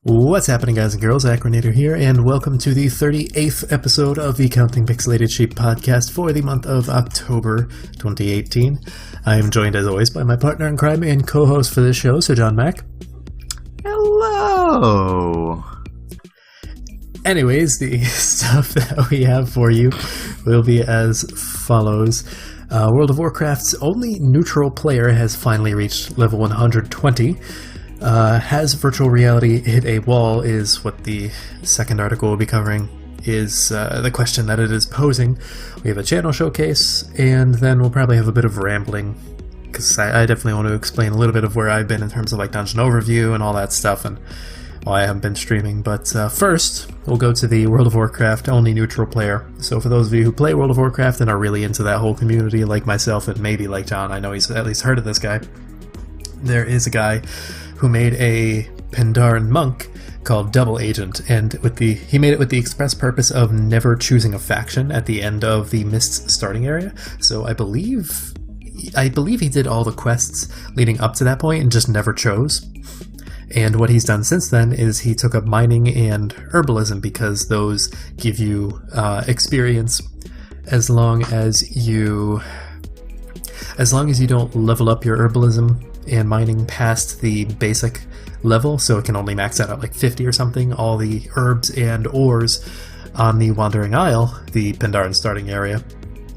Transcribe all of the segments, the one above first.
What's happening, guys and girls? Acrinator here, and welcome to the 38th episode of the Counting Pixelated Sheep podcast for the month of October 2018. I am joined, as always, by my partner in crime and co-host for this show, Sirjohnmac I. Hello! Anyways, the stuff that we have for you will be as follows. World of Warcraft's only neutral player has finally reached level 120. Has virtual reality hit a wall is what the second article will be covering, is the question that it is posing. We have a channel showcase, and then we'll probably have a bit of rambling, because I definitely want to explain a little bit of where I've been in terms of like dungeon overview and all that stuff, and why I haven't been streaming. But first, we'll go to the World of Warcraft only neutral player. So for those of you who play World of Warcraft and are really into that whole community, like myself and maybe like John, I know he's at least heard of this guy. There is a guy who made a Pandaren monk called Double Agent, and he made it with the express purpose of never choosing a faction at the end of the Mist starting area. So I believe he did all the quests leading up to that point and just never chose. And what he's done since then is he took up mining and herbalism, because those give you experience as long as you don't level up your herbalism and mining past the basic level, so it can only max out at like 50 or something. All the herbs and ores on the Wandering Isle, the Pandaren starting area.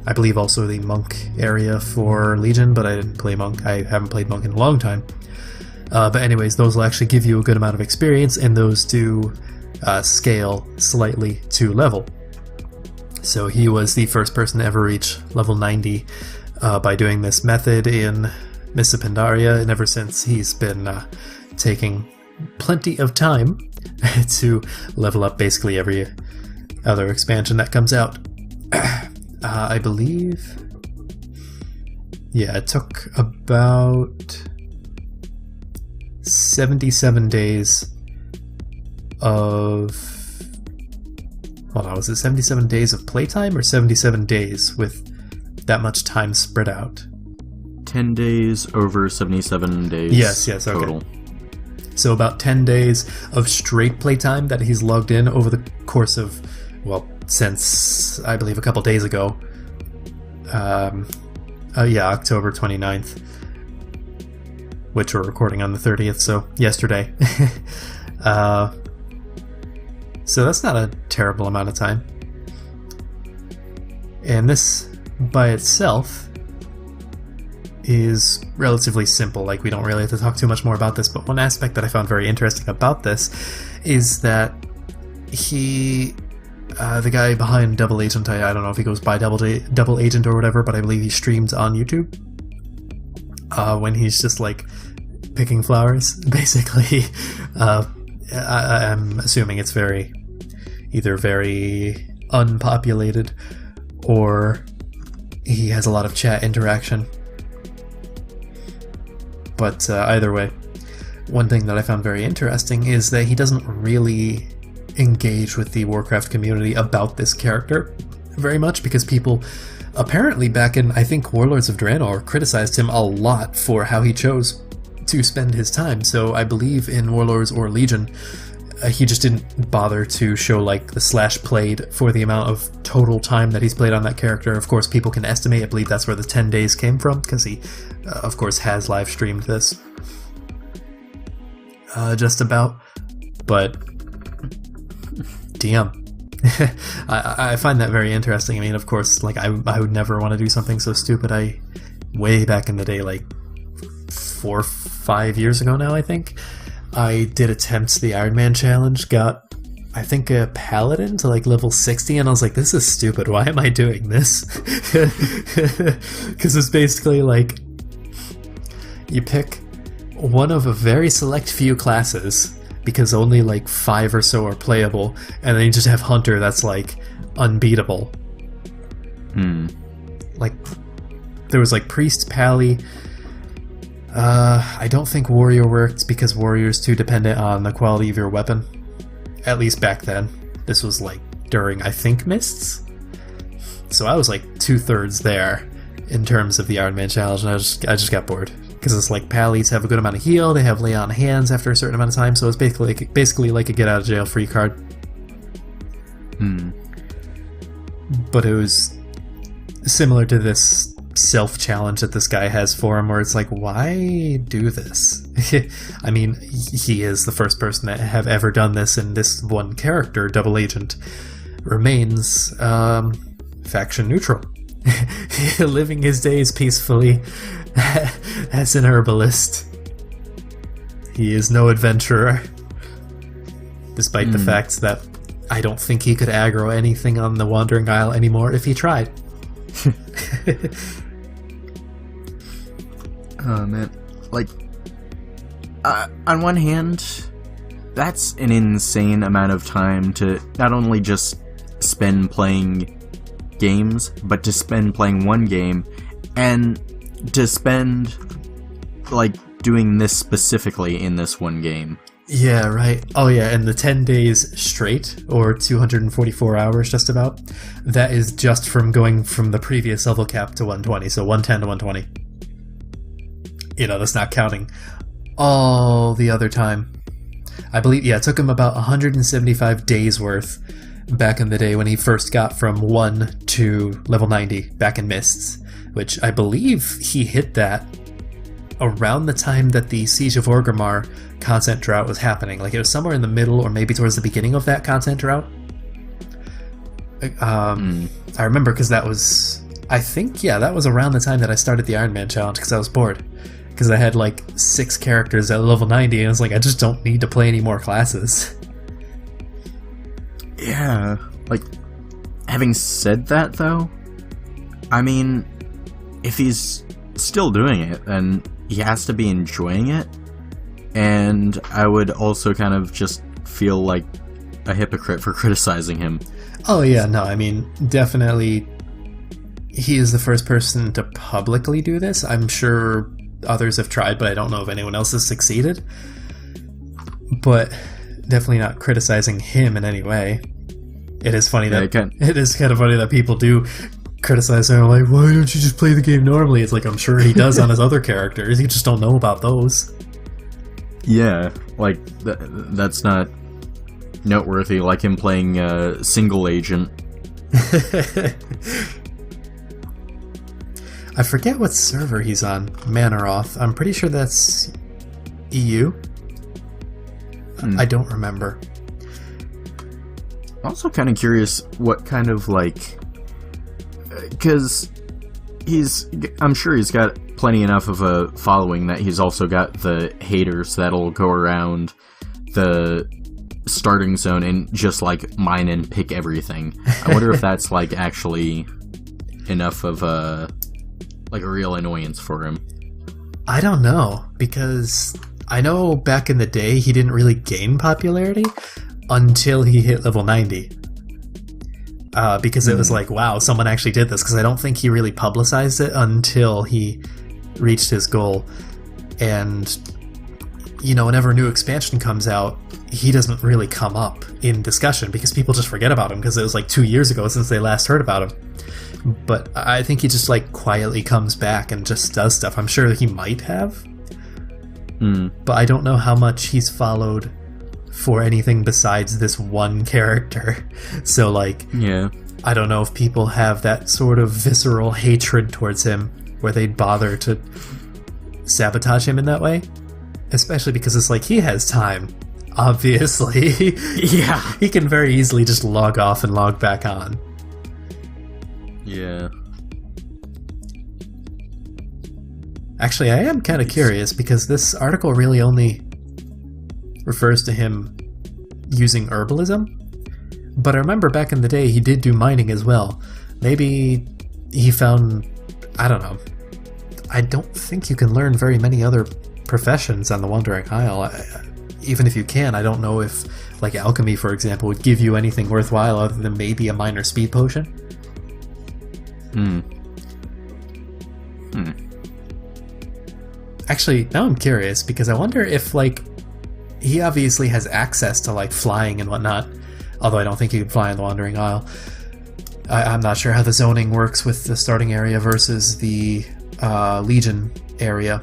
I believe also the monk area for Legion, but I didn't play monk. I haven't played monk in a long time. But anyways, those will actually give you a good amount of experience, and those do scale slightly to level. So he was the first person to ever reach level 90 by doing this method in Mists of Pandaria, and ever since he's been taking plenty of time to level up basically every other expansion that comes out. I believe, yeah, it took about 77 days of, hold on, was it 77 days of playtime or 77 days with that much time spread out? 10 days over 77 days. Yes, total. Okay. So about 10 days of straight playtime that he's logged in over the course of, well, since I believe a couple days ago. October 29th, which we're recording on the 30th, so yesterday. So that's not a terrible amount of time. And this by itself is relatively simple. Like, we don't really have to talk too much more about this, but one aspect that I found very interesting about this is that he, the guy behind Double Agent, I don't know if he goes by Double Agent or whatever, but I believe he streams on YouTube when he's just like picking flowers, basically. I'm assuming it's either very unpopulated, or he has a lot of chat interaction. But either way, one thing that I found very interesting is that he doesn't really engage with the Warcraft community about this character very much, because people apparently back in, I think, Warlords of Draenor criticized him a lot for how he chose to spend his time. So I believe in Warlords or Legion, he just didn't bother to show like the slash played for the amount of total time that he's played on that character. Of course, people can estimate. I believe that's where the 10 days came from, because he, of course, has live streamed this. Just about. But, damn. I find that very interesting. I mean, of course, like, I would never want to do something so stupid. Way back in the day, like 4 or 5 years ago now, I think, I did attempt the Iron Man challenge, got, I think, a paladin to like level 60, and I was like, this is stupid, why am I doing this? Because it's basically like, you pick one of a very select few classes, because only like 5 or so are playable, and then you just have Hunter that's like unbeatable. Like, there was like Priest, Pally. I don't think Warrior worked, because Warrior's too dependent on the quality of your weapon. At least back then. This was like during, I think, Mists? So I was like 2/3 there in terms of the Iron Man challenge, and I just got bored. because it's like Pallies have a good amount of heal, they have lay on hands after a certain amount of time, so it's basically like a get out of jail free card. But it was similar to this self-challenge that this guy has for him, where it's like, why do this? I mean, he is the first person that have ever done this, and this one character, Double Agent, remains faction neutral, living his days peacefully as an herbalist. He is no adventurer, despite the fact that I don't think he could aggro anything on the Wandering Isle anymore if he tried. Oh man, like, on one hand, that's an insane amount of time to not only just spend playing games, but to spend playing one game, and to spend, like, doing this specifically in this one game. Yeah, right. Oh yeah, and the 10 days straight, or 244 hours just about, that is just from going from the previous level cap to 120, so 110 to 120. You know, that's not counting all the other time. I believe, yeah, it took him about 175 days worth back in the day when he first got from 1 to level 90 back in Mists, which I believe he hit that around the time that the Siege of Orgrimmar content drought was happening. Like, it was somewhere in the middle or maybe towards the beginning of that content drought. I remember because that was, I think, yeah, that was around the time that I started the Iron Man challenge because I was bored. Because I had like 6 characters at level 90 and I was like, I just don't need to play any more classes. Yeah, like, having said that though, I mean, if he's still doing it, then he has to be enjoying it. And I would also kind of just feel like a hypocrite for criticizing him. Oh yeah, no, I mean, definitely he is the first person to publicly do this. I'm sure others have tried, but I don't know if anyone else has succeeded. But definitely not criticizing him in any way. It is funny that it is kind of funny that people do criticize him, like, why don't you just play the game normally? It's like, I'm sure he does on his other characters. You just don't know about those. Yeah, like, that's not noteworthy, like him playing single agent. I forget what server he's on, Manoroth. I'm pretty sure that's EU. I don't remember. Also kind of curious what kind of, like, because I'm sure he's got plenty enough of a following that he's also got the haters that'll go around the starting zone and just, like, mine and pick everything. I wonder if that's, like, actually enough of a real annoyance for him. I don't know, because I know back in the day he didn't really gain popularity until he hit level 90. Because it was like, wow, someone actually did this, because I don't think he really publicized it until he reached his goal. And, you know, whenever a new expansion comes out, he doesn't really come up in discussion because people just forget about him, because it was like 2 years ago since they last heard about him. But I think he just, like, quietly comes back and just does stuff. I'm sure he might have. But I don't know how much he's followed for anything besides this one character. So, like, yeah, I don't know if people have that sort of visceral hatred towards him where they'd bother to sabotage him in that way. Especially because it's like, he has time, obviously. Yeah. He can very easily just log off and log back on. Yeah. Actually, I am kind of curious, because this article really only refers to him using herbalism. But I remember back in the day he did do mining as well. Maybe he found, I don't know. I don't think you can learn very many other professions on the Wandering Isle. Even if you can, I don't know if, like, alchemy, for example, would give you anything worthwhile other than maybe a minor speed potion. Actually, now I'm curious, because I wonder if, like, he obviously has access to, like, flying and whatnot, although I don't think he could fly in the Wandering Isle. I'm not sure how the zoning works with the starting area versus the Legion area,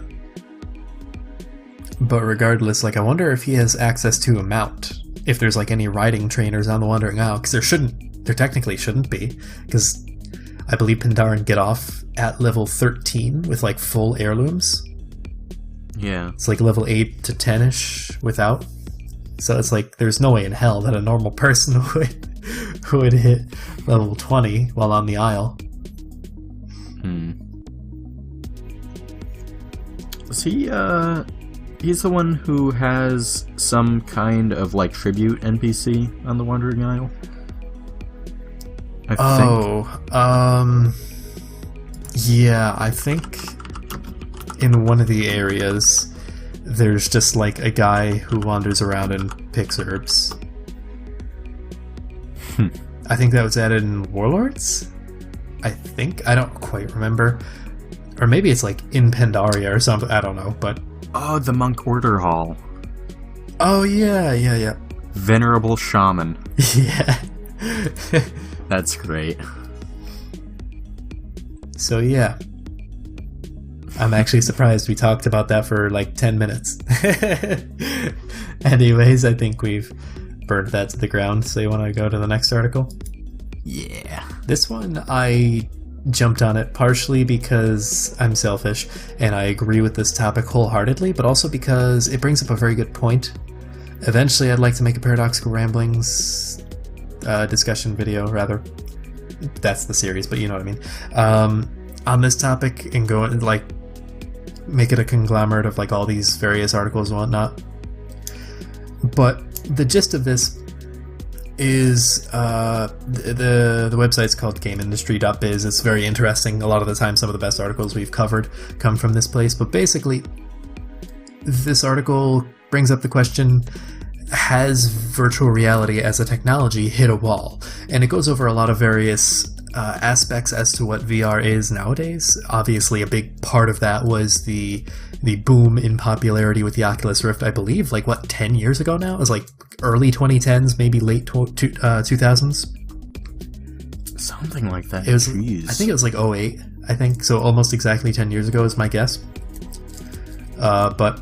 But regardless, like, I wonder if he has access to a mount. If there's, like, any riding trainers on the Wandering Isle. Because there technically shouldn't be. Because I believe Pandaren get off at level 13 with, like, full heirlooms. Yeah. It's, like, level 8 to 10-ish without. So it's like, there's no way in hell that a normal person would hit level 20 while on the Isle. Is he, he's the one who has some kind of, like, tribute NPC on the Wandering Isle? Yeah, I think in one of the areas there's just, like, a guy who wanders around and picks herbs. I think that was added in Warlords? I think? I don't quite remember. Or maybe it's, like, in Pandaria or something. I don't know, but... Oh, the Monk Order Hall. Oh, yeah. Venerable Shaman. Yeah. That's great. So, yeah. I'm actually surprised we talked about that for, like, 10 minutes. Anyways, I think we've burned that to the ground, so you want to go to the next article? Yeah. This one, I jumped on it partially because I'm selfish and I agree with this topic wholeheartedly, but also because it brings up a very good point. Eventually, I'd like to make a Paradoxical Ramblings discussion video, rather. That's the series, but you know what I mean. On this topic, and go and, like, make it a conglomerate of, like, all these various articles and whatnot. But the gist of this is the website's called GameIndustry.biz. It's very interesting. A lot of the time, some of the best articles we've covered come from this place. But basically, this article brings up the question, has virtual reality as a technology hit a wall? And it goes over a lot of various aspects as to what VR is nowadays. Obviously, a big part of that was the boom in popularity with the Oculus Rift, I believe, like, what, 10 years ago now? It was, like, early 2010s, maybe late 2000s? Something like that. It was, Jeez. I think it was, like, 08, I think, so almost exactly 10 years ago is my guess. But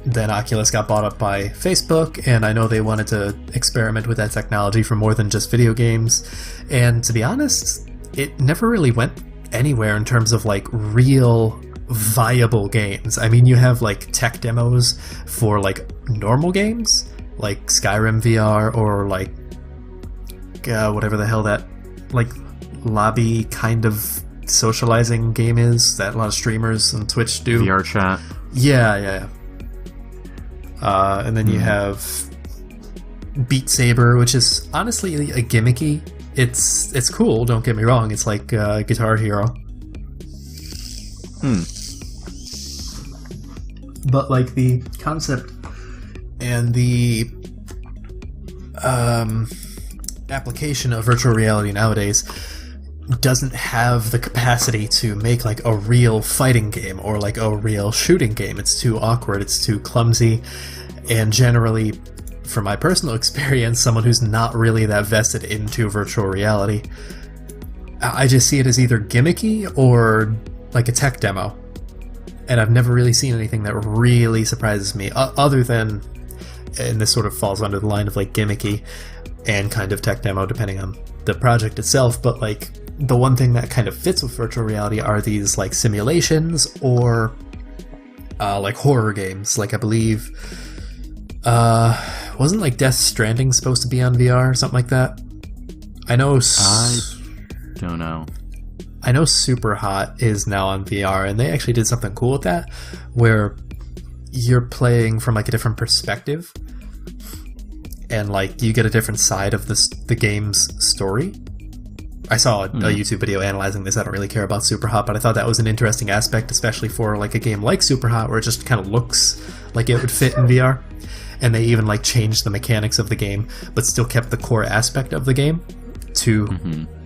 then Oculus got bought up by Facebook, and I know they wanted to experiment with that technology for more than just video games. And to be honest, it never really went anywhere in terms of, like, real viable games. I mean, you have, like, tech demos for, like, normal games, like Skyrim VR, or, like, whatever the hell that, like, lobby kind of socializing game is that a lot of streamers on Twitch do. VR chat. Yeah. And then you have Beat Saber, which is honestly a gimmicky. It's cool, don't get me wrong. It's like Guitar Hero. But, like, the concept and the application of virtual reality nowadays doesn't have the capacity to make, like, a real fighting game or, like, a real shooting game. It's too awkward, it's too clumsy, and generally, from my personal experience, someone who's not really that vested into virtual reality, I just see it as either gimmicky or like a tech demo. And I've never really seen anything that really surprises me, other than, and this sort of falls under the line of, like, gimmicky and kind of tech demo depending on the project itself, but, like, the one thing that kind of fits with virtual reality are these, like, simulations or like horror games. Like, I believe wasn't, like, Death Stranding supposed to be on VR or something like that? I don't know. I know Super Hot is now on VR, and they actually did something cool with that, where you're playing from, like, a different perspective, and, like, you get a different side of the game's story. I saw a YouTube video analyzing this. I don't really care about Super Hot, but I thought that was an interesting aspect, especially for, like, a game like Super Hot, where it just kind of looks like it would fit in VR. And they even, like, changed the mechanics of the game, but still kept the core aspect of the game to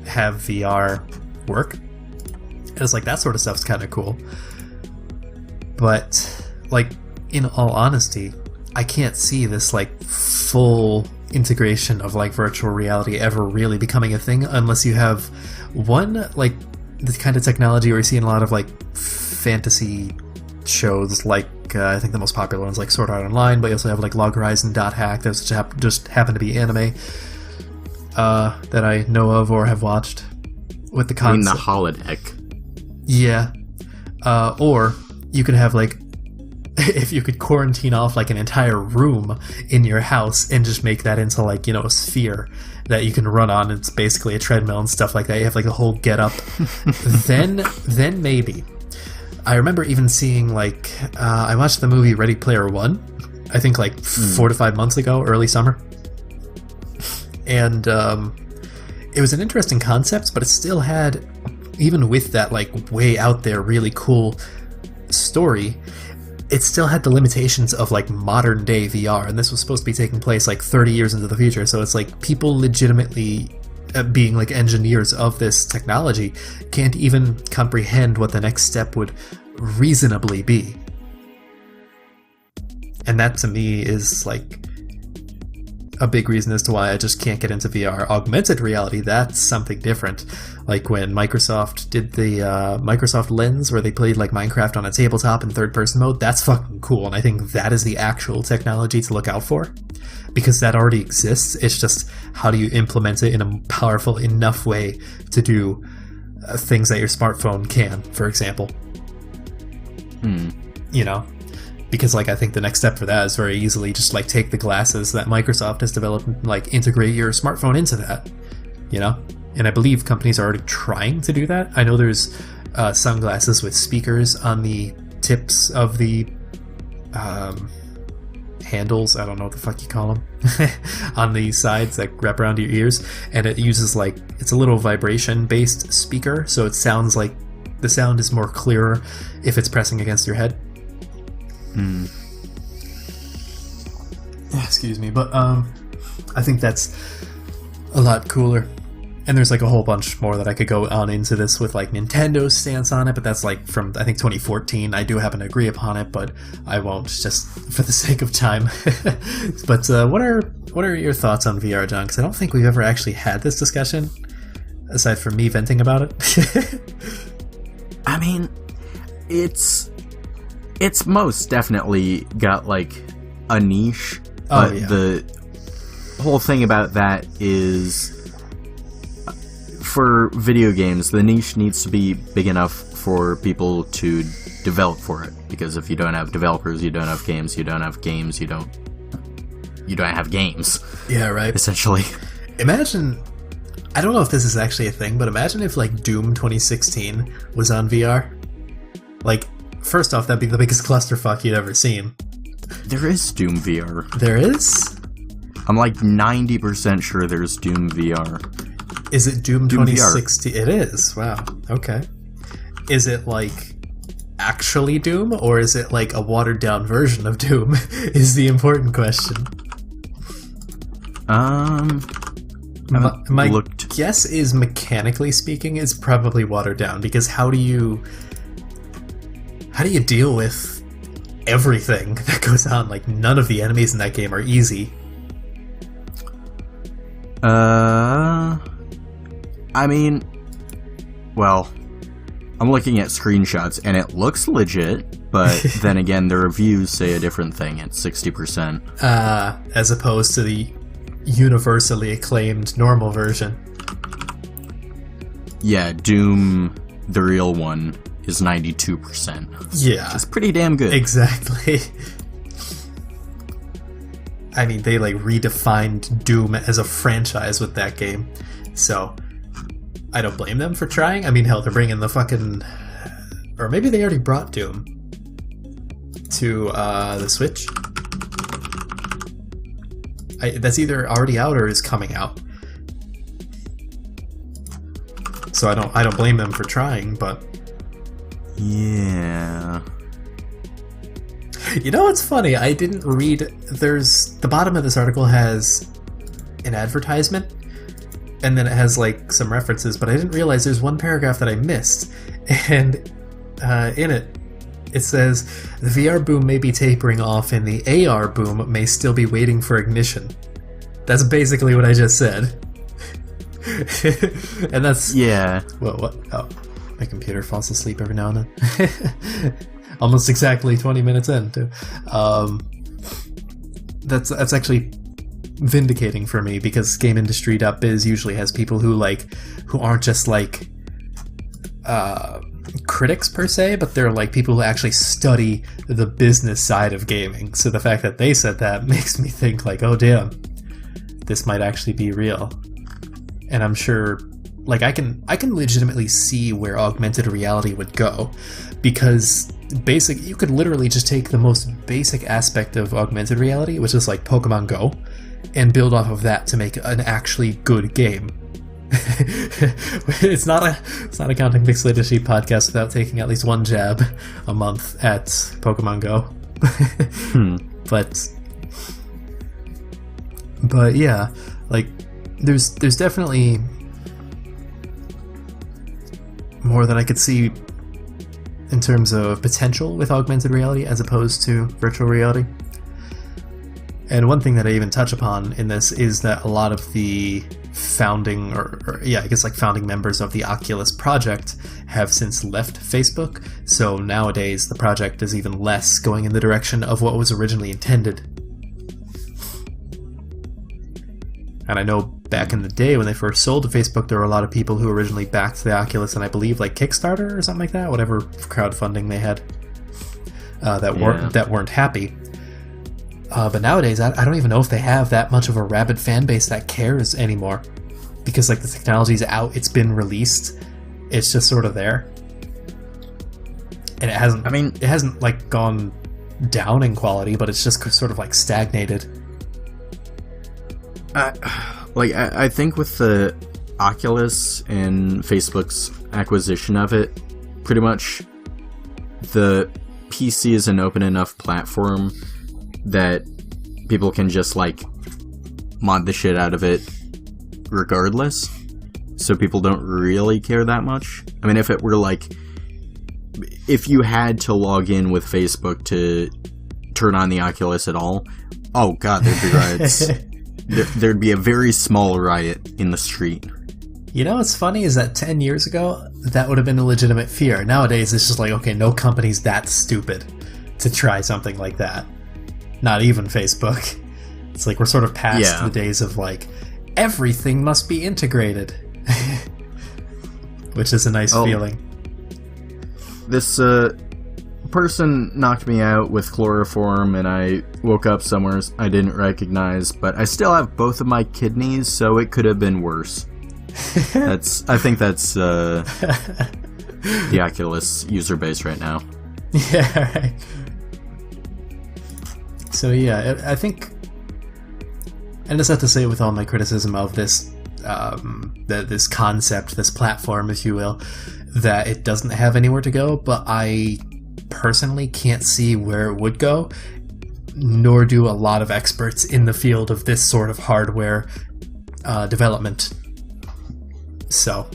have VR work. And it's like, that sort of stuff's kind of cool. But, like, in all honesty, I can't see this, like, full integration of, like, virtual reality ever really becoming a thing unless you have one, like, the kind of technology where you're seeing a lot of, like, fantasy shows like I think the most popular ones like Sword Art Online, but you also have like Log Horizon, Dot Hack. Those just happen to be anime that I know of or have watched with the concept. I mean the holodeck. Yeah. Or you could have like if you could quarantine off like an entire room in your house and just make that into like, you know, a sphere that you can run on. It's basically a treadmill and stuff like that. You have like a whole get up. then maybe. I remember even seeing like I watched the movie Ready Player One, I think like 4 to 5 months ago, early summer. And it was an interesting concept, but it still had, even with that like way out there really cool story, it still had the limitations of like modern day VR, and this was supposed to be taking place like 30 years into the future. So it's like people legitimately being like engineers of this technology can't even comprehend what the next step would reasonably be. And that to me is like a big reason as to why I just can't get into VR. Augmented reality, that's something different. Like when Microsoft did the Microsoft Lens, where they played like Minecraft on a tabletop in third-person mode, that's fucking cool, and I think that is the actual technology to look out for, because that already exists. It's just how do you implement it in a powerful enough way to do things that your smartphone can, for example. You know? Because, like, I think the next step for that is very easily just, like, take the glasses that Microsoft has developed and, like, integrate your smartphone into that, you know? And I believe companies are already trying to do that. I know there's sunglasses with speakers on the tips of the handles, I don't know what the fuck you call them, on the sides that wrap around your ears, and it uses, like, it's a little vibration-based speaker, so it sounds like the sound is more clearer if it's pressing against your head. Excuse me, but I think that's a lot cooler. And there's like a whole bunch more that I could go on into this with like Nintendo's stance on it, but that's like from I think 2014. I do happen to agree upon it, but I won't, just for the sake of time. But what are your thoughts on VR, John? Because I don't think we've ever actually had this discussion aside from me venting about it. I mean, it's most definitely got like a niche, but the whole thing about that is, for video games, the niche needs to be big enough for people to develop for it, because if you don't have developers, you don't have games, you don't have games, you don't have games. Yeah, right. Essentially. Imagine, I don't know if this is actually a thing, but imagine if like Doom 2016 was on VR. Like, first off, that'd be the biggest clusterfuck you'd ever seen. There is Doom VR. There is? I'm like 90% sure there's Doom VR. Is it Doom 2016? VR. It is. Wow. Okay. Is it like actually Doom, or is it like a watered down version of Doom? Is the important question. My guess is, mechanically speaking, is probably watered down, because how do you deal with everything that goes on? Like, none of the enemies in that game are easy. I mean, well, I'm looking at screenshots and it looks legit, but then again, the reviews say a different thing at 60%. As opposed to the universally acclaimed normal version. Yeah, Doom, the real one, is 92%. Yeah. Which is pretty damn good. Exactly. I mean, they like redefined Doom as a franchise with that game, so I don't blame them for trying. I mean, hell, they're bringing the fucking, or maybe they already brought Doom to the Switch. That's either already out or is coming out. So I don't blame them for trying, but yeah. You know what's funny? I didn't read. There's the bottom of this article has an advertisement, and then it has like some references, but I didn't realize there's one paragraph that I missed, and in it says the VR boom may be tapering off and the AR boom may still be waiting for ignition. That's basically what I just said. And that's yeah. What? Oh, my computer falls asleep every now and then. almost exactly 20 minutes in, too. That's actually vindicating for me, because GameIndustry.biz usually has people who aren't just like critics per se, but they're like people who actually study the business side of gaming. So the fact that they said that makes me think like, oh damn, this might actually be real. And I'm sure, like, I can legitimately see where augmented reality would go, because you could literally just take the most basic aspect of augmented reality, which is like Pokemon Go, and build off of that to make an actually good game. It's not counting Pixelated Sheep podcast without taking at least one jab a month at Pokemon Go. But yeah, like there's definitely more that I could see in terms of potential with augmented reality as opposed to virtual reality. And one thing that I even touch upon in this is that a lot of the founding founding members of the Oculus project have since left Facebook. So nowadays the project is even less going in the direction of what was originally intended. And I know back in the day when they first sold to Facebook, there were a lot of people who originally backed the Oculus, and I believe like Kickstarter or something like that, whatever crowdfunding they had, that weren't happy. But nowadays, I don't even know if they have that much of a rabid fan base that cares anymore, because like the technology's out, it's been released, it's just sort of there, and it hasn't like gone down in quality, but it's just sort of like stagnated. I think with the Oculus and Facebook's acquisition of it, pretty much the PC is an open enough platform that people can just like mod the shit out of it regardless, so people don't really care that much. I mean, if it were like, if you had to log in with Facebook to turn on the Oculus at all, oh god, there'd be riots. There'd be a very small riot in the street. You know what's funny is that 10 years ago, that would have been a legitimate fear. Nowadays, it's just like, okay, no company's that stupid to try something like that. Not even Facebook. It's like we're sort of past the days of like, everything must be integrated. Which is a nice feeling. This person knocked me out with chloroform, and I woke up somewhere I didn't recognize, but I still have both of my kidneys, so it could have been worse. I think that's the Oculus user base right now. Yeah, right. So yeah, I think, and just have to say with all my criticism of this, this concept, this platform, if you will, that it doesn't have anywhere to go, but I personally can't see where it would go, nor do a lot of experts in the field of this sort of hardware development. So,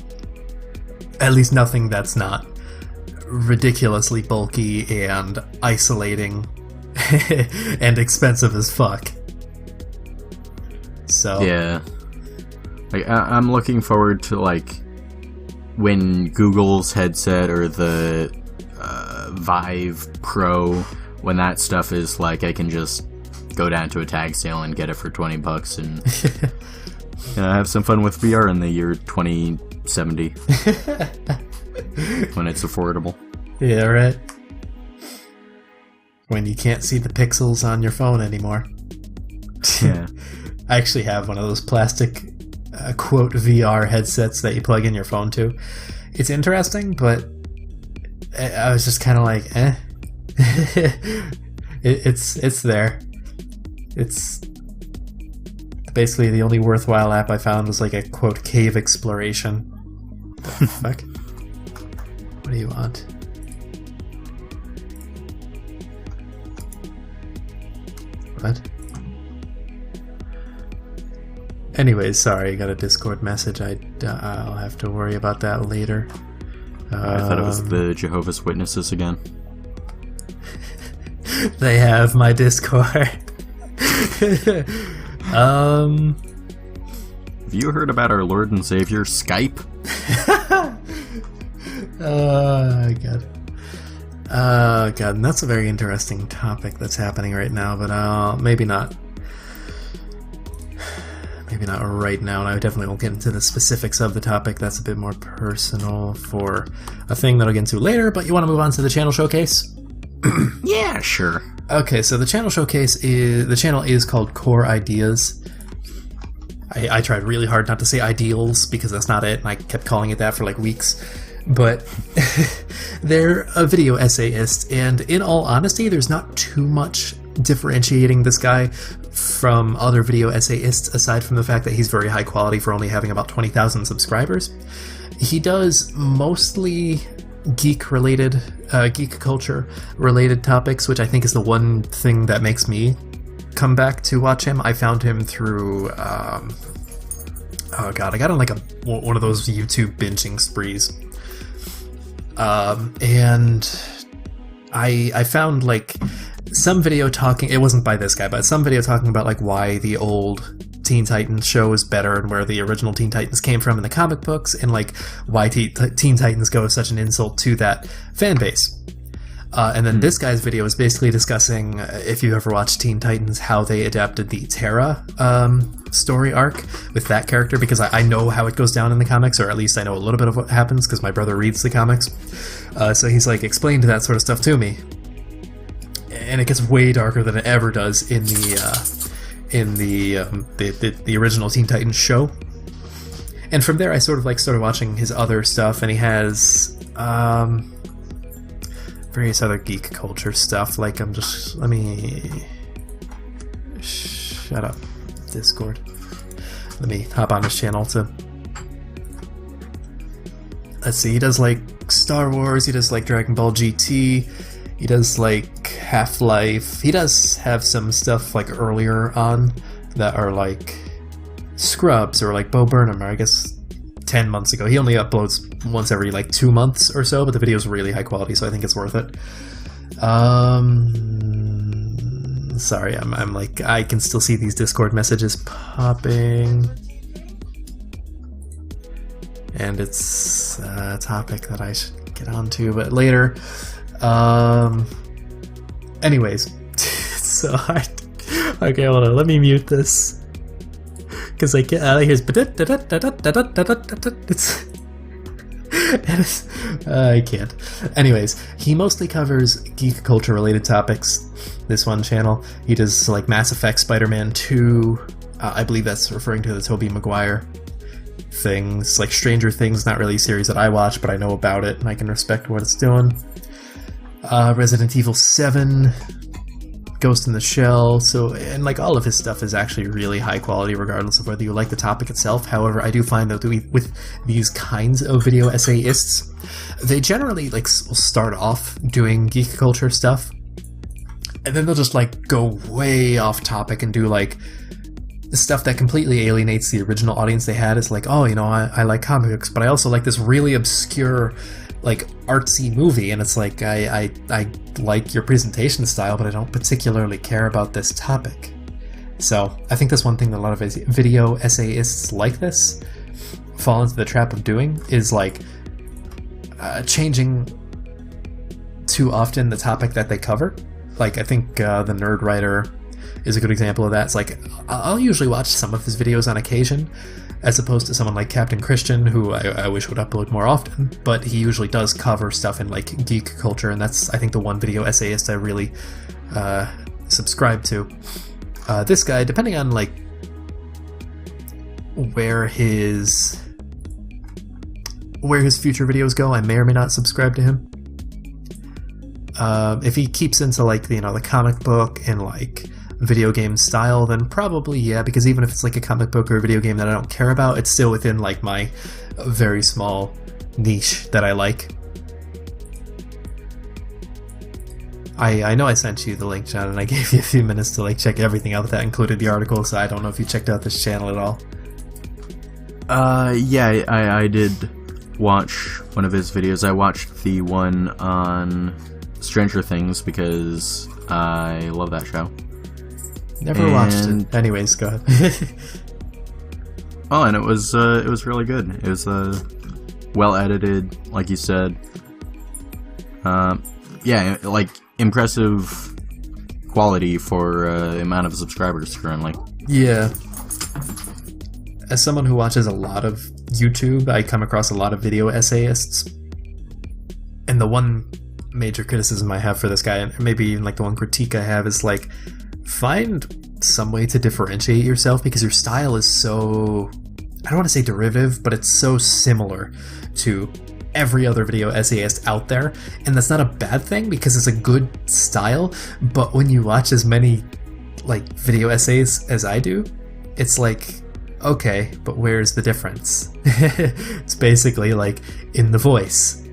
at least nothing that's not ridiculously bulky and isolating and expensive as fuck. So yeah, like I'm looking forward to like when Google's headset or the Vive Pro, when that stuff is like, I can just go down to a tag sale and get it for $20 and have some fun with VR in the year 2070 when it's affordable. Yeah, right. When you can't see the pixels on your phone anymore. Yeah. I actually have one of those plastic quote VR headsets that you plug in your phone to. It's interesting, but I was just kind of like, eh. It's there. It's basically the only worthwhile app I found was like a quote cave exploration. The fuck? What do you want? What? Anyways, sorry, I got a Discord message. I'll have to worry about that later. I thought it was the Jehovah's Witnesses again. They have my Discord. Have you heard about our Lord and Savior, Skype? Oh, God. God, and that's a very interesting topic that's happening right now, but maybe not. Maybe not right now, and I definitely won't get into the specifics of the topic. That's a bit more personal for a thing that I'll get into later, but you want to move on to the channel showcase? Yeah, sure. Okay, so the channel showcase the channel is called Core Ideas. I tried really hard not to say ideals because that's not it, and I kept calling it that for like weeks. But they're a video essayist, and in all honesty, there's not too much differentiating this guy from other video essayists aside from the fact that he's very high quality for only having about 20,000 subscribers. He does mostly geek culture related topics, which I think is the one thing that makes me come back to watch him. I found him through oh god, I got on like one of those YouTube binging sprees, and I found like some video talking, it wasn't by this guy, but some video talking about like why the old Teen Titans show is better and where the original Teen Titans came from in the comic books, and like why Teen Titans Go is such an insult to that fan base. And then this guy's video is basically discussing, if you ever watched Teen Titans, how they adapted the Terra story arc with that character, because I know how it goes down in the comics, or at least I know a little bit of what happens because my brother reads the comics. So he's like explained that sort of stuff to me, and it gets way darker than it ever does in the original Teen Titans show. And from there, I sort of like started watching his other stuff, and he has various other geek culture stuff. Like let me shut up, Discord. Let me hop on his channel to. Let's see. He does like Star Wars. He does like Dragon Ball GT. He does like Half-Life. He does have some stuff like earlier on that are like Scrubs or like Bo Burnham, or I guess 10 months ago. He only uploads once every like 2 months or so, but the video is really high quality, so I think it's worth it. Sorry, I'm like, I can still see these Discord messages popping, and it's a topic that I should get onto, but later. Anyways, so okay, hold on, let me mute this because I get out of here. I can't. Anyways, he mostly covers geek culture related topics. This one channel, he does like Mass Effect, Spider-Man 2. I believe that's referring to the Tobey Maguire things, like Stranger Things. Not really a series that I watch, but I know about it and I can respect what it's doing. Resident Evil 7, Ghost in the Shell, and like all of his stuff is actually really high quality regardless of whether you like the topic itself. However, I do find that with these kinds of video essayists, they generally like will start off doing geek culture stuff, and then they'll just like go way off topic and do like the stuff that completely alienates the original audience they had. Is like, oh, you know, I like comic books, but I also like this really obscure like artsy movie, and it's like I like your presentation style, but I don't particularly care about this topic. So I think that's one thing that a lot of video essayists like this fall into the trap of doing, is like changing too often the topic that they cover. Like I think the Nerd Writer is a good example of that. It's like I'll usually watch some of his videos on occasion, as opposed to someone like Captain Christian, who I wish would upload more often, but he usually does cover stuff in like geek culture, and that's I think the one video essayist I really subscribe to. This guy, depending on like where his future videos go, I may or may not subscribe to him. If he keeps into like the comic book and like video game style, then probably yeah, because even if it's like a comic book or a video game that I don't care about, it's still within like my very small niche that I like. I know I sent you the link, John, and I gave you a few minutes to like check everything out that included the article, so I don't know if you checked out this channel at all. Yeah, I did watch one of his videos. I watched the one on Stranger Things because I love that show. Never watched it. Anyways, go ahead. Oh, and it was really good. It was well edited, like you said. yeah, like impressive quality for amount of subscribers currently. Yeah. As someone who watches a lot of YouTube, I come across a lot of video essayists. And the one major criticism I have for this guy, and maybe even like the one critique I have, is like, find some way to differentiate yourself, because your style is so, I don't want to say derivative, but it's so similar to every other video essayist out there. And that's not a bad thing, because it's a good style. But when you watch as many like video essays as I do, it's like, okay, but where's the difference? It's basically like in the voice,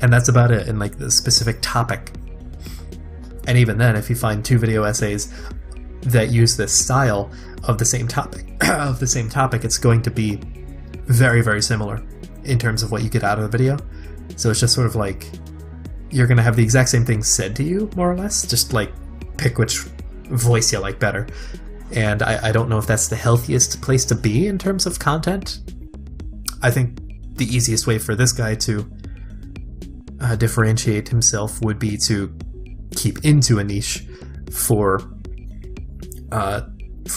and that's about it, in like the specific topic. And even then, if you find two video essays that use this style of the same topic, it's going to be very, very similar in terms of what you get out of the video. So it's just sort of like, you're going to have the exact same thing said to you, more or less, just like pick which voice you like better. And I don't know if that's the healthiest place to be in terms of content. I think the easiest way for this guy to differentiate himself would be to keep into a niche for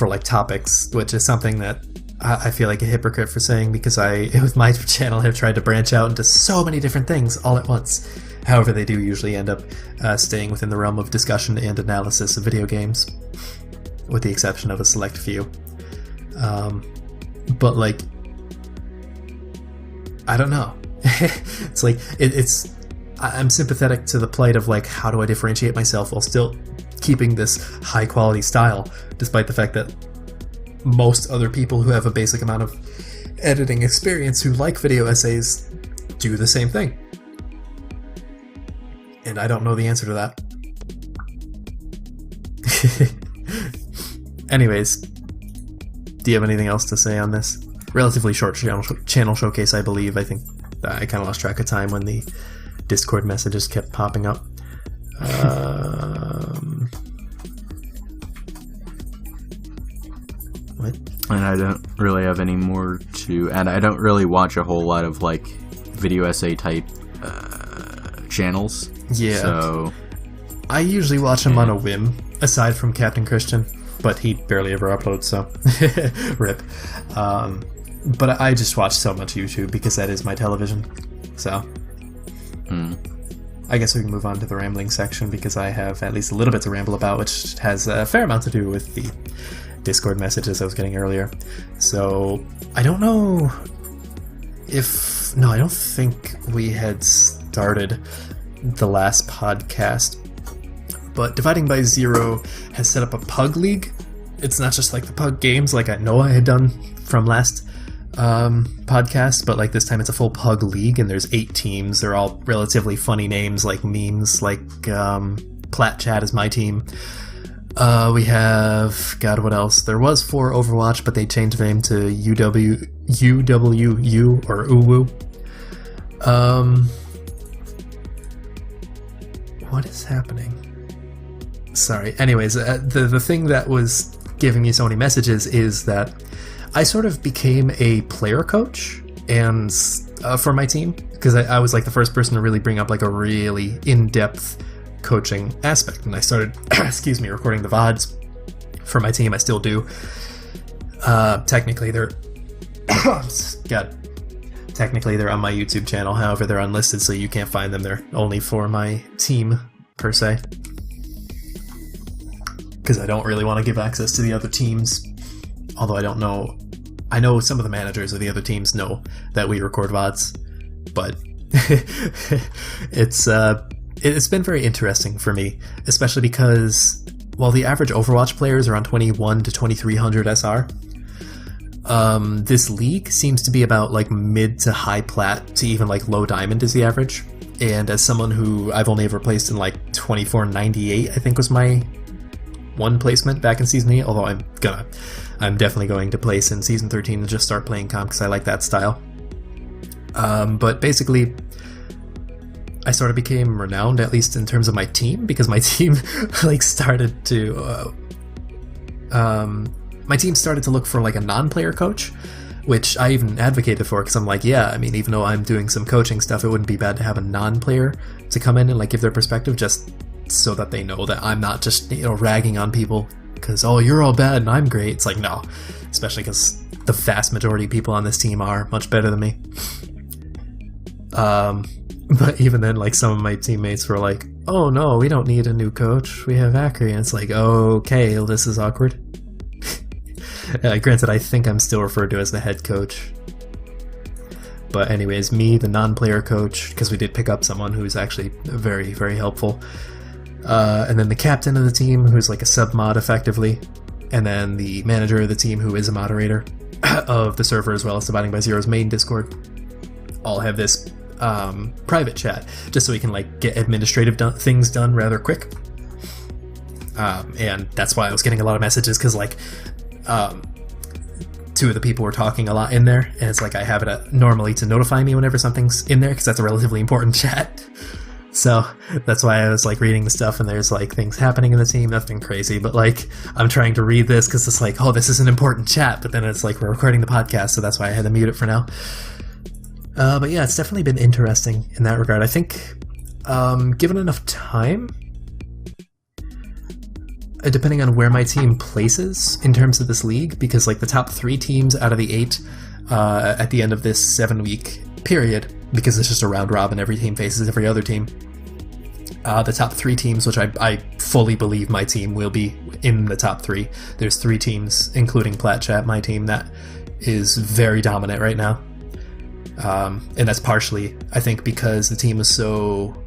like topics, which is something that I feel like a hypocrite for saying, because I, with my channel, have tried to branch out into so many different things all at once. However, they do usually end up staying within the realm of discussion and analysis of video games, with the exception of a select few. But like, I don't know. It's like, I'm sympathetic to the plight of like, how do I differentiate myself while still keeping this high quality style, despite the fact that most other people who have a basic amount of editing experience who like video essays do the same thing. And I don't know the answer to that. Anyways, do you have anything else to say on this relatively short channel showcase? I believe. I think I kind of lost track of time when the Discord messages kept popping up. What? And I don't really have any more to add. I don't really watch a whole lot of like video essay type channels. Yeah. So I usually watch him on a whim, aside from Captain Christian, but he barely ever uploads, so rip. But I just watch so much YouTube because that is my television. So I guess we can move on to the rambling section, because I have at least a little bit to ramble about, which has a fair amount to do with the Discord messages I was getting earlier. So I don't know if... No, I don't think we had started the last podcast, but Dividing by Zero has set up a Pug League. It's not just like the Pug games like I know I had done from last podcast, but like this time it's a full Pug League, and there's 8 teams. They're all relatively funny names, like memes, like Plat Chat is my team. We have, God, what else? There was 4 Overwatch, but they changed the name to UWU or UWU. What is happening? Sorry. Anyways, the thing that was giving me so many messages is that I sort of became a player coach and for my team, because I was like the first person to really bring up like a really in-depth coaching aspect, and I started recording the VODs for my team. I still do. Technically they're technically they're on my YouTube channel, however they're unlisted, so you can't find them. They're only for my team per se, because I don't really want to give access to the other teams, although I know some of the managers of the other teams know that we record VODs, but it's been very interesting for me, especially because while the average Overwatch players are on 21 to 2300 SR, this league seems to be about like mid to high plat to even like low diamond is the average. And as someone who I've only ever placed in like 2498, I think was my one placement back in Season 8, although I'm definitely going to place in Season 13 and just start playing comp because I like that style. But basically, I sort of became renowned, at least in terms of my team, because my team like started to my team started to look for like a non-player coach, which I even advocated for, because I'm like, yeah, I mean, even though I'm doing some coaching stuff, it wouldn't be bad to have a non-player to come in and like give their perspective, just so that they know that I'm not just, you know, ragging on people because, oh, you're all bad and I'm great. It's like, no, especially because the vast majority of people on this team are much better than me. But even then, like, some of my teammates were like, oh no, we don't need a new coach, we have Acri, and it's like, okay, well, this is awkward. Granted, I think I'm still referred to as the head coach. But anyways, me, the non-player coach, because we did pick up someone who's actually very, very helpful. And then the captain of the team, who's like a sub-mod effectively. And then the manager of the team, who is a moderator of the server, as well as Abiding by Zero's main Discord. All have this private chat, just so we can like get administrative things done rather quick. And that's why I was getting a lot of messages, because like two of the people were talking a lot in there, and it's like I have it normally to notify me whenever something's in there, because that's a relatively important chat. So that's why I was like reading the stuff, and there's like things happening in the team, nothing crazy, but like I'm trying to read this because it's like, oh, this is an important chat, but then it's like we're recording the podcast, so that's why I had to mute it for now. But yeah, it's definitely been interesting in that regard. I think given enough time, depending on where my team places in terms of this league, because like the top 3 teams out of the 8 at the end of this 7-week period, because it's just a round robin, every team faces every other team. The top 3 teams, which I fully believe my team will be in the top 3. There's 3 teams, including Plat Chat, my team, that is very dominant right now. And that's partially, I think, because the team is so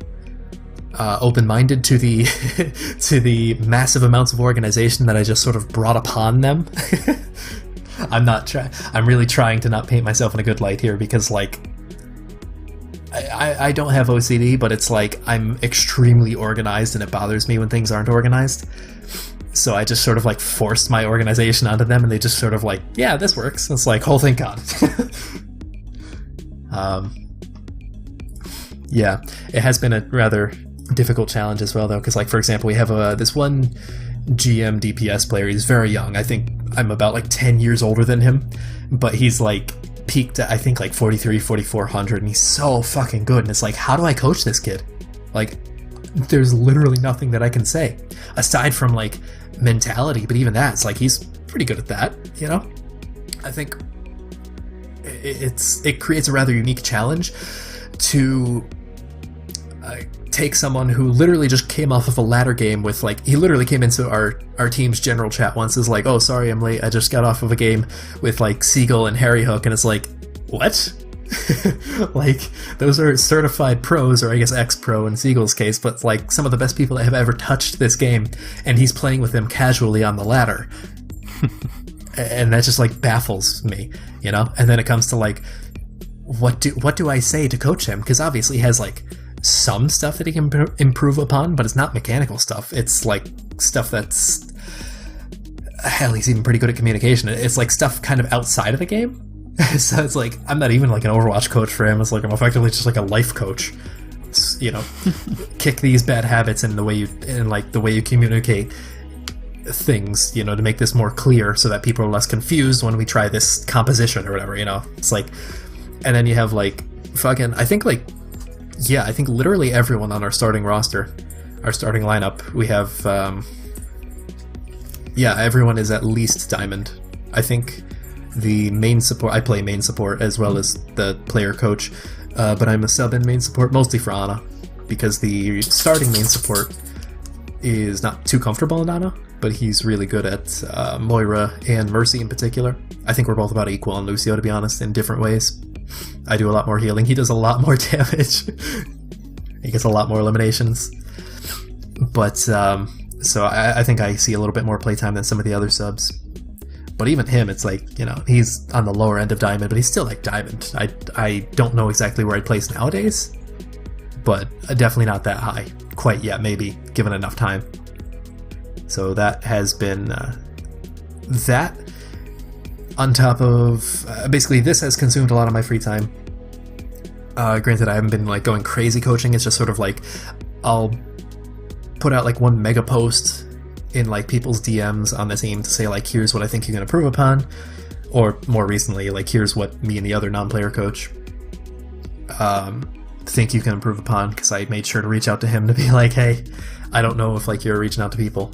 open-minded to the to the massive amounts of organization that I just sort of brought upon them. I'm really trying to not paint myself in a good light here, because like I don't have OCD, but it's like I'm extremely organized, and it bothers me when things aren't organized. So I just sort of like forced my organization onto them, and they just sort of like, yeah, this works. It's like, oh, thank God. Yeah, it has been a rather difficult challenge as well, though, because like, for example, we have this one GM DPS player. He's very young. I think I'm about like 10 years older than him, but he's like peaked at I think like 4,400, and he's so fucking good. And it's like, how do I coach this kid? Like, there's literally nothing that I can say aside from like mentality, but even that, it's like he's pretty good at that, you know? I think it creates a rather unique challenge to take someone who literally just came off of a ladder game with like, he literally came into our team's general chat once, is like, oh, sorry, I'm late, I just got off of a game with like Seagull and Harry Hook, and it's like, what? Like, those are certified pros, or I guess ex-pro in Seagull's case, but like some of the best people that have ever touched this game, and he's playing with them casually on the ladder. And that just like baffles me, you know? And then it comes to like, what do I say to coach him? Because obviously he has like some stuff that he can improve upon, but it's not mechanical stuff. It's like stuff that's, hell, he's even pretty good at communication. It's like stuff kind of outside of the game. So it's like, I'm not even like an Overwatch coach for him. It's like I'm effectively just like a life coach. It's, you know, kick these bad habits in the way you communicate things, you know, to make this more clear so that people are less confused when we try this composition or whatever, you know. It's like, and then you have like fucking, I think literally everyone on our starting roster, our starting lineup, we have everyone is at least diamond. I think the main support, I play main support as well as the player coach, but I'm a sub in main support, mostly for Ana, because the starting main support is not too comfortable in Ana, but he's really good at Moira and Mercy in particular. I think we're both about equal on Lucio, to be honest, in different ways. I do a lot more healing, he does a lot more damage. He gets a lot more eliminations. But, so I think I see a little bit more playtime than some of the other subs. But even him, it's like, you know, he's on the lower end of diamond, but he's still like diamond. I don't know exactly where I'd place nowadays, but definitely not that high quite yet, maybe, given enough time. So that has been that, on top of basically this has consumed a lot of my free time. Granted, I haven't been like going crazy coaching. It's just sort of like I'll put out like one mega post in like people's DMs on the team to say like, here's what I think you can improve upon, or more recently, like, here's what me and the other non-player coach think you can improve upon, because I made sure to reach out to him to be like, hey, I don't know if like you're reaching out to people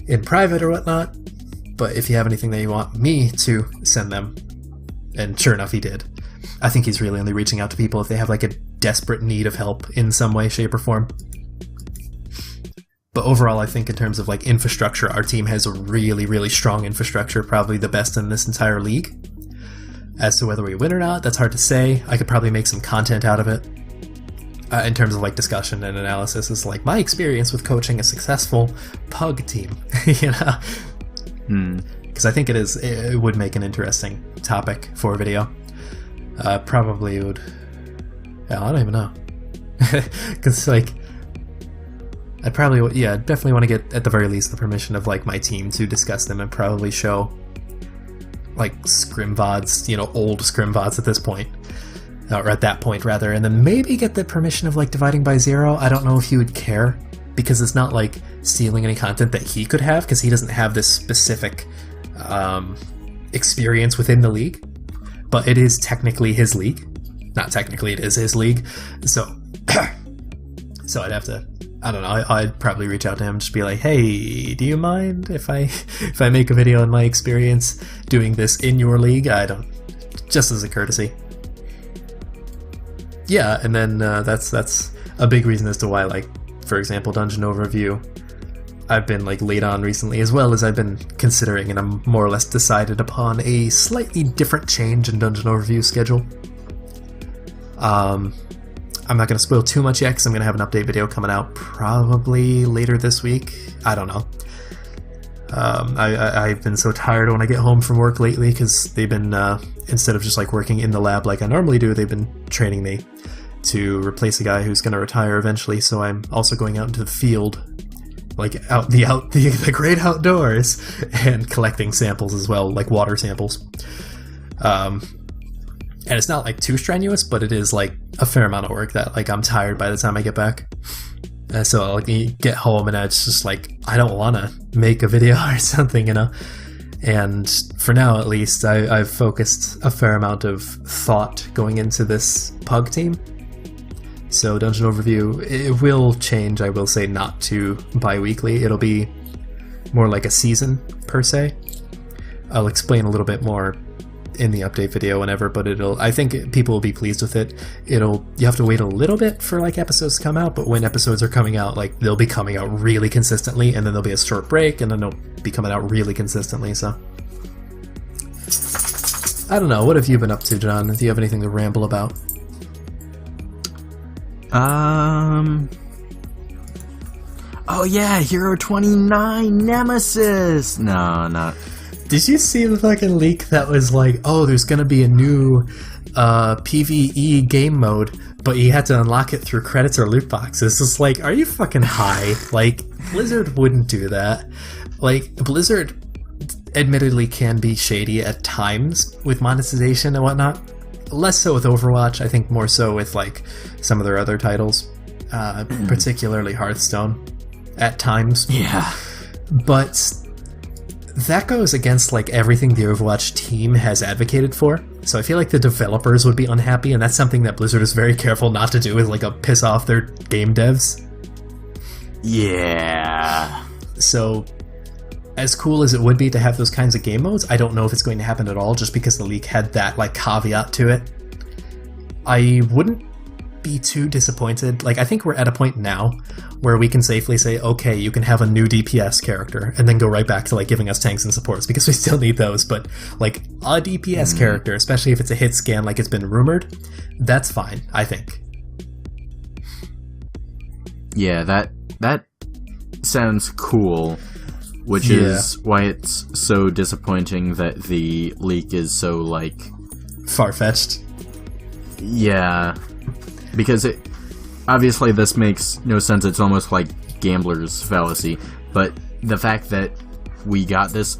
in private or whatnot, but if you have anything that you want me to send them. And sure enough, he did. I think he's really only reaching out to people if they have like a desperate need of help in some way, shape, or form. But overall, I think in terms of like infrastructure, our team has a really, really strong infrastructure, probably the best in this entire league. As to whether we win or not, that's hard to say. I could probably make some content out of it. In terms of like discussion and analysis, is like my experience with coaching a successful pug team, you know? Because I think it would make an interesting topic for a video. Probably would. Yeah, I don't even know. Because like, I'd probably, yeah, definitely want to get at the very least the permission of like my team to discuss them and probably show like scrim VODs, you know, old scrim VODs at this point. Or at that point, rather, and then maybe get the permission of like dividing by zero. I don't know if he would care, because it's not like stealing any content that he could have, because he doesn't have this specific experience within the league. But it is technically his league. Not technically, it is his league. So, so I'd have to. I don't know. I'd probably reach out to him and just be like, "Hey, do you mind if I make a video on my experience doing this in your league? I don't, just as a courtesy." Yeah, and then that's a big reason as to why, like, for example, Dungeon Overview, I've been like late on recently, as well as I've been considering, and I'm more or less decided upon a slightly different change in Dungeon Overview schedule. I'm not going to spoil too much yet, because I'm going to have an update video coming out probably later this week. I don't know. I've been so tired when I get home from work lately, because they've been, instead of just like working in the lab like I normally do, they've been training me to replace a guy who's going to retire eventually, so I'm also going out into the field, like out the great outdoors, and collecting samples as well, like water samples. And it's not like too strenuous, but it is like a fair amount of work that like I'm tired by the time I get back. So I'll like, get home and it's just like, I don't want to make a video or something, you know? And for now, at least, I've focused a fair amount of thought going into this pug team. So Dungeon Overview, it will change, I will say, not to bi-weekly. It'll be more like a season, per se. I'll explain a little bit more in the update video whenever, but I think people will be pleased with it. You have to wait a little bit for like episodes to come out, but when episodes are coming out, like they'll be coming out really consistently, and then there'll be a short break, and then they'll be coming out really consistently. So I don't know, what have you been up to, John? Do you have anything to ramble about? Oh yeah, Hero 29 Nemesis! No, not. Did you see the fucking leak that was like, oh, there's gonna be a new PvE game mode, but you had to unlock it through credits or loot boxes? It's like, are you fucking high? Like, Blizzard wouldn't do that. Like, Blizzard admittedly can be shady at times with monetization and whatnot. Less so with Overwatch, I think more so with like some of their other titles, particularly Hearthstone at times. Yeah. But that goes against like everything the Overwatch team has advocated for. So I feel like the developers would be unhappy, and that's something that Blizzard is very careful not to do, is like piss off their game devs. Yeah. So as cool as it would be to have those kinds of game modes, I don't know if it's going to happen at all, just because the leak had that like caveat to it. I wouldn't be too disappointed. Like, I think we're at a point now where we can safely say, okay, you can have a new DPS character, and then go right back to like giving us tanks and supports, because we still need those. But like a DPS character, especially if it's a hit scan like it's been rumored, that's fine, I think. Yeah, that sounds cool. Which is why it's so disappointing that the leak is so, like... far-fetched. Yeah. Because obviously this makes no sense. It's almost like gambler's fallacy. But the fact that we got this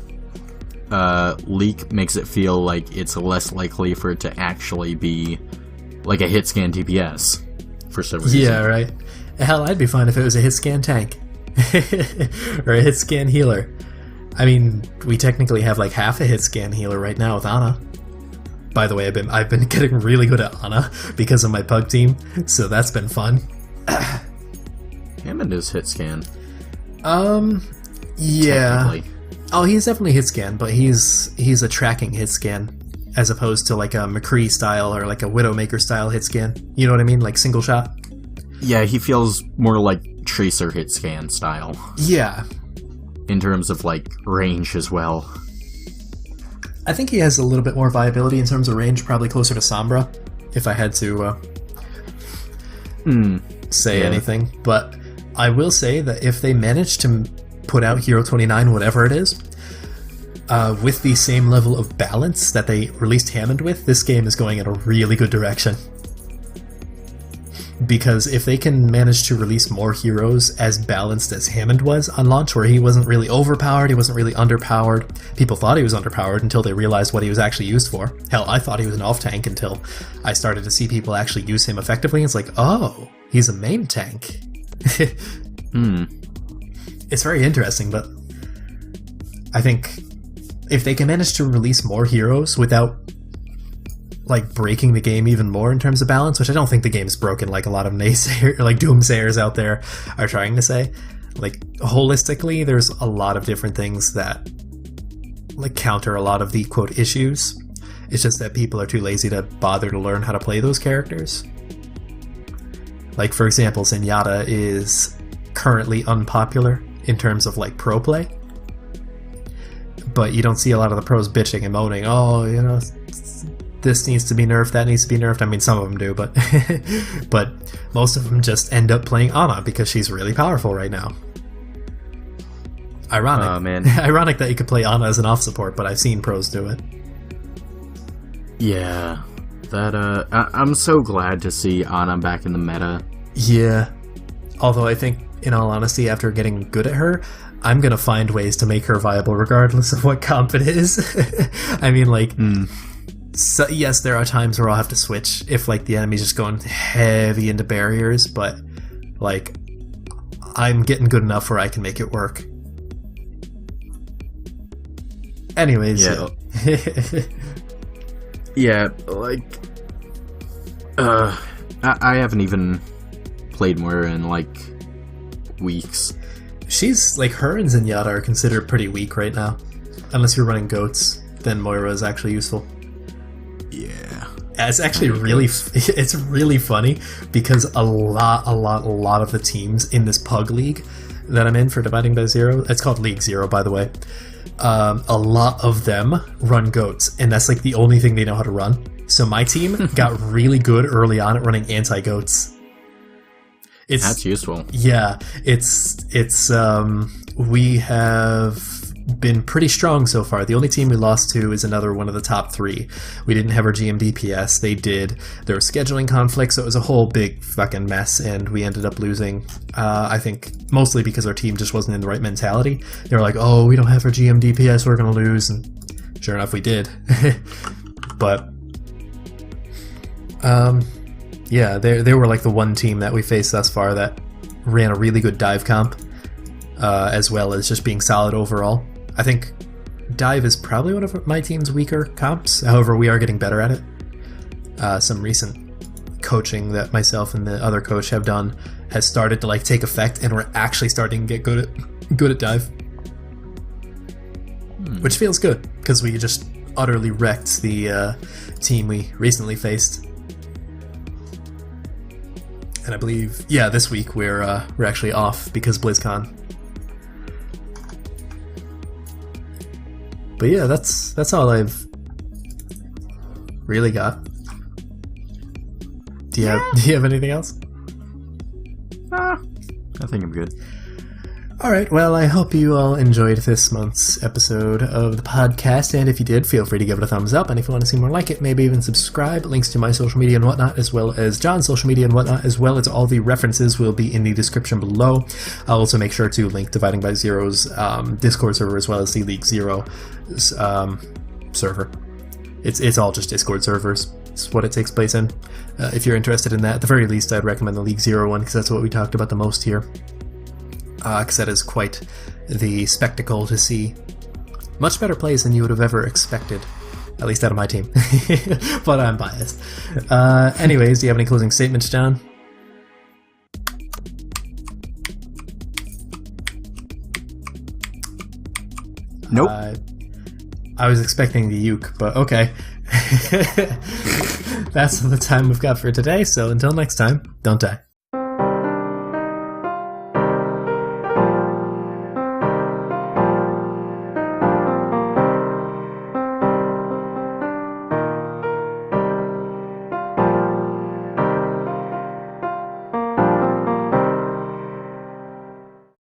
leak makes it feel like it's less likely for it to actually be like a hit scan DPS for some reason. Yeah, right. Hell, I'd be fine if it was a hit scan tank. Or a hit scan healer. I mean, we technically have like half a hit scan healer right now with Ana. By the way, I've been getting really good at Ana because of my pug team, so that's been fun. Hammond is hit scan. Yeah. Oh, he's definitely hit scan, but he's a tracking hit scan as opposed to like a McCree style or like a Widowmaker style hit scan. You know what I mean? Like single shot. Yeah, he feels more like Tracer hit scan style. Yeah. In terms of like range as well. I think he has a little bit more viability in terms of range, probably closer to Sombra, if I had to say anything. But I will say that if they manage to put out Hero 29, whatever it is, with the same level of balance that they released Hammond with, this game is going in a really good direction. Because if they can manage to release more heroes as balanced as Hammond was on launch, where he wasn't really overpowered, he wasn't really underpowered, people thought he was underpowered until they realized what he was actually used for. Hell, I thought he was an off-tank until I started to see people actually use him effectively. It's like, oh, he's a main tank. It's very interesting, but I think if they can manage to release more heroes without like breaking the game even more in terms of balance, which I don't think the game's broken like a lot of naysayers, like doomsayers out there are trying to say. Like holistically, there's a lot of different things that like counter a lot of the quote issues. It's just that people are too lazy to bother to learn how to play those characters. Like for example, Zenyatta is currently unpopular in terms of like pro play, but you don't see a lot of the pros bitching and moaning, oh, you know, this needs to be nerfed, that needs to be nerfed. I mean, some of them do, but but most of them just end up playing Ana because she's really powerful right now. Ironic. Oh, man. Ironic that you could play Ana as an off support, but I've seen pros do it. Yeah, that I'm so glad to see Ana back in the meta. Yeah, although I think, in all honesty, after getting good at her, I'm gonna find ways to make her viable regardless of what comp it is. I mean, like, so, yes, there are times where I'll have to switch if like the enemy's just going heavy into barriers, but like I'm getting good enough where I can make it work. Anyways, yeah, yeah, like I haven't even played Moira in like weeks. She's like, her and Zenyatta are considered pretty weak right now, unless you're running goats. Then Moira is actually useful. Yeah, it's actually it's really funny because a lot of the teams in this pug league that I'm in for Dividing by Zero, it's called League Zero, by the way, a lot of them run goats, and that's like the only thing they know how to run. So my team got really good early on at running anti-goats. That's useful. Yeah, it's we have been pretty strong so far. The only team we lost to is another one of the top 3. We didn't have our GM DPS. They did. There were scheduling conflicts, so it was a whole big fucking mess, and we ended up losing. I think mostly because our team just wasn't in the right mentality. They were like, oh, we don't have our GM DPS, we're gonna lose, and sure enough we did. But yeah, they were like the one team that we faced thus far that ran a really good dive comp, as well as just being solid overall. I think dive is probably one of my team's weaker comps. However, we are getting better at it. Some recent coaching that myself and the other coach have done has started to like take effect, and we're actually starting to get good at dive, which feels good because we just utterly wrecked the team we recently faced. And I believe, yeah, this week we're actually off because BlizzCon. But yeah, that's all I've really got. Do you have anything else? I think I'm good. Alright, well, I hope you all enjoyed this month's episode of the podcast, and if you did, feel free to give it a thumbs up, and if you want to see more like it, maybe even subscribe. Links to my social media and whatnot, as well as John's social media and whatnot, as well as all the references will be in the description below. I'll also make sure to link Dividing by Zero's Discord server, as well as the League Zero server. It's all just Discord servers. It's what it takes place in. If you're interested in that, at the very least, I'd recommend the League Zero one, because that's what we talked about the most here. Because that is quite the spectacle to see Much better plays than you would have ever expected. At least out of my team. But I'm biased. Anyways, do you have any closing statements, John? Nope. I was expecting the uke, but okay. That's all the time we've got for today, so until next time, don't die.